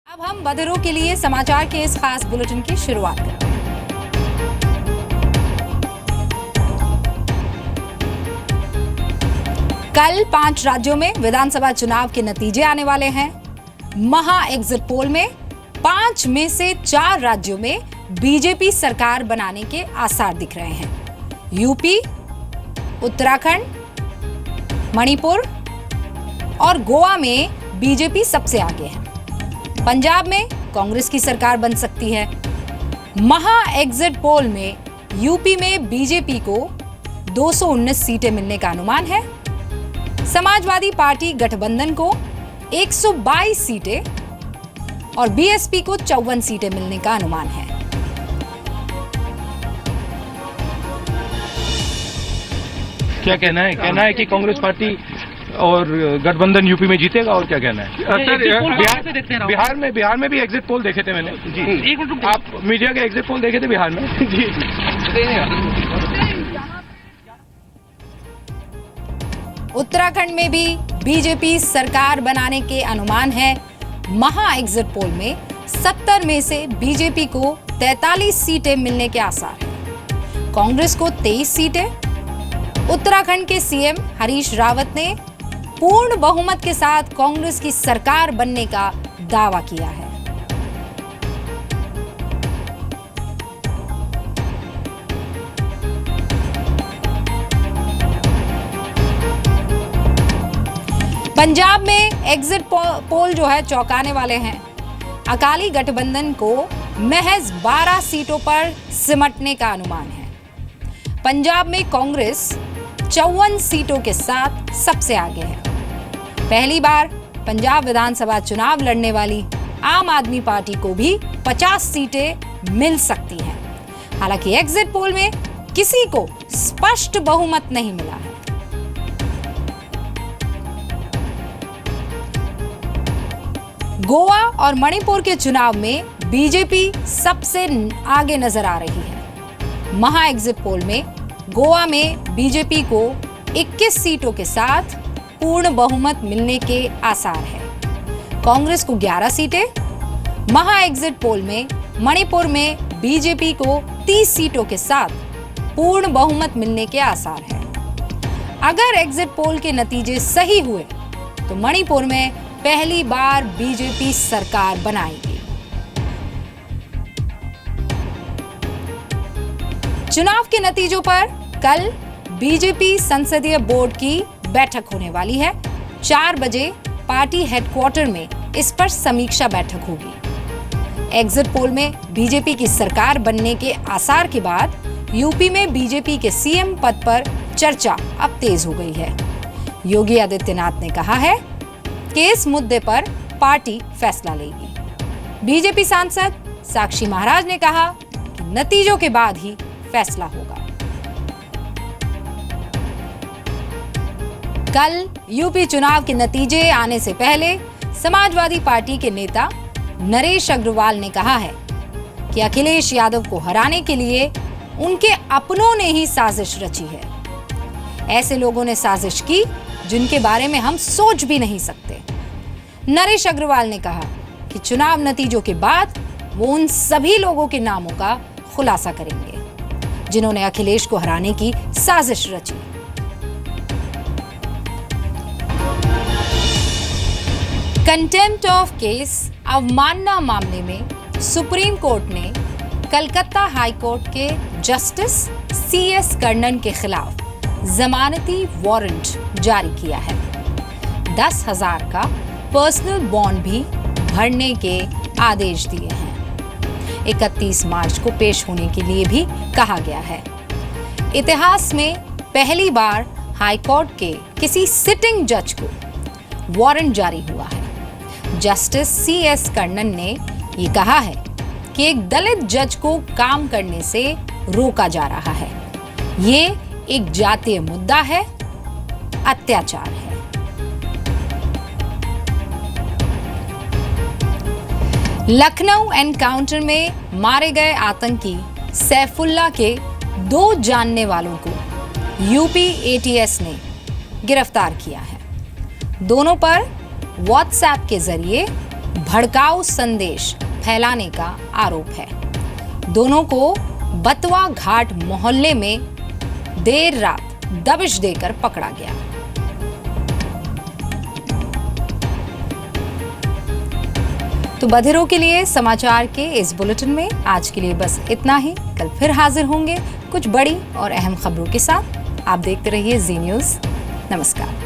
अब हम बधिरों के लिए समाचार के इस खास बुलेटिन की शुरुआत करते हैं। कल 5 राज्यों में विधानसभा चुनाव के नतीजे आने वाले हैं। महा एग्जिट पोल में 5 में से 4 राज्यों में बीजेपी सरकार बनाने के आसार दिख रहे हैं। यूपी, उत्तराखंड, मणिपुर और गोवा में बीजेपी सबसे आगे है। पंजाब में कांग्रेस की सरकार बन सकती है। महा एग्जिट पोल में यूपी में बीजेपी को 219 सीटें मिलने का अनुमान है। समाजवादी पार्टी गठबंधन को 122 सीटें और बीएसपी को 54 सीटें मिलने का अनुमान है। क्या कहना है? कहना है कि कांग्रेस पार्टी और गठबंधन यूपी में जीतेगा, और क्या कहना है? बिहार में भी एग्जिट पोल देखे थे मैंने जी। आप मीडिया के एग्जिट पोल देखे थे बिहार में जी। उत्तराखंड में भी बीजेपी सरकार बनाने के अनुमान है। महा एग्जिट पोल में 70 में से बीजेपी को 43 सीटें मिलने के आसार हैं। कांग्रेस को 23 सीटें। उत्तराखंड के सीएम हरीश रावत ने पूर्ण बहुमत के साथ कांग्रेस की सरकार बनने का दावा किया है। पंजाब में एग्जिट पोल जो है चौंकाने वाले हैं। अकाली गठबंधन को महज 12 सीटों पर सिमटने का अनुमान है। पंजाब में कांग्रेस 54 सीटों के साथ सबसे आगे है। पहली बार पंजाब विधानसभा चुनाव लड़ने वाली आम आदमी पार्टी को भी 50 सीटें मिल सकती हैं। हालांकि एग्जिट पोल में किसी को स्पष्ट बहुमत नहीं मिला है। गोवा और मणिपुर के चुनाव में बीजेपी सबसे आगे नजर आ रही है। महा एग्जिट पोल में गोवा में बीजेपी को 21 सीटों के साथ पूर्ण बहुमत मिलने के आसार है। कांग्रेस को 11 सीटें। महा एग्जिट पोल में मणिपुर में बीजेपी को 30 सीटों के साथ पूर्ण बहुमत मिलने के आसार है। अगर एग्जिट पोल के नतीजे सही हुए तो मणिपुर में पहली बार बीजेपी सरकार बनाएगी। चुनाव के नतीजों पर कल बीजेपी संसदीय बोर्ड की बैठक होने वाली है। 4 बजे पार्टी हेडक्वार्टर में इस पर समीक्षा बैठक होगी। एग्जिट पोल में बीजेपी की सरकार बनने के आसार के बाद यूपी में बीजेपी के सीएम पद पर चर्चा अब तेज हो गई है। योगी आदित्यनाथ ने कहा है कि इस मुद्दे पर पार्टी फैसला लेगी। बीजेपी सांसद साक्षी महाराज ने कहा कि नतीजों के बाद ही फैसला होगा। कल यूपी चुनाव के नतीजे आने से पहले समाजवादी पार्टी के नेता नरेश अग्रवाल ने कहा है कि अखिलेश यादव को हराने के लिए उनके अपनों ने ही साजिश रची है। ऐसे लोगों ने साजिश की जिनके बारे में हम सोच भी नहीं सकते। नरेश अग्रवाल ने कहा कि चुनाव नतीजों के बाद वो उन सभी लोगों के नामों का खुलासा करेंगे जिन्होंने अखिलेश को हराने की साजिश रची। कंटेम्प्ट ऑफ केस अवमानना मामले में सुप्रीम कोर्ट ने कलकत्ता हाई कोर्ट के जस्टिस सीएस कर्णन के खिलाफ जमानती वारंट जारी किया है। 10,000 का पर्सनल बॉन्ड भी भरने के आदेश दिए हैं। 31 मार्च को पेश होने के लिए भी कहा गया है। इतिहास में पहली बार हाई कोर्ट के किसी सिटिंग जज को वारंट जारी हुआ है। जस्टिस सीएस कर्णन ने ये कहा है कि एक दलित जज को काम करने से रोका जा रहा है। ये एक जातीय मुद्दा है, अत्याचार है। लखनऊ एनकाउंटर में मारे गए आतंकी सैफुल्ला के 2 जानने वालों को यूपी एटीएस ने गिरफ्तार किया है। दोनों पर व्हाट्सएप के जरिए भड़काऊ संदेश फैलाने का आरोप है। दोनों को बतवा घाट मोहल्ले में देर रात दबिश देकर पकड़ा गया। तो बधिरों के लिए समाचार के इस बुलेटिन में आज के लिए बस इतना ही। कल फिर हाजिर होंगे कुछ बड़ी और अहम खबरों के साथ। आप देखते रहिए जी न्यूज़। नमस्कार।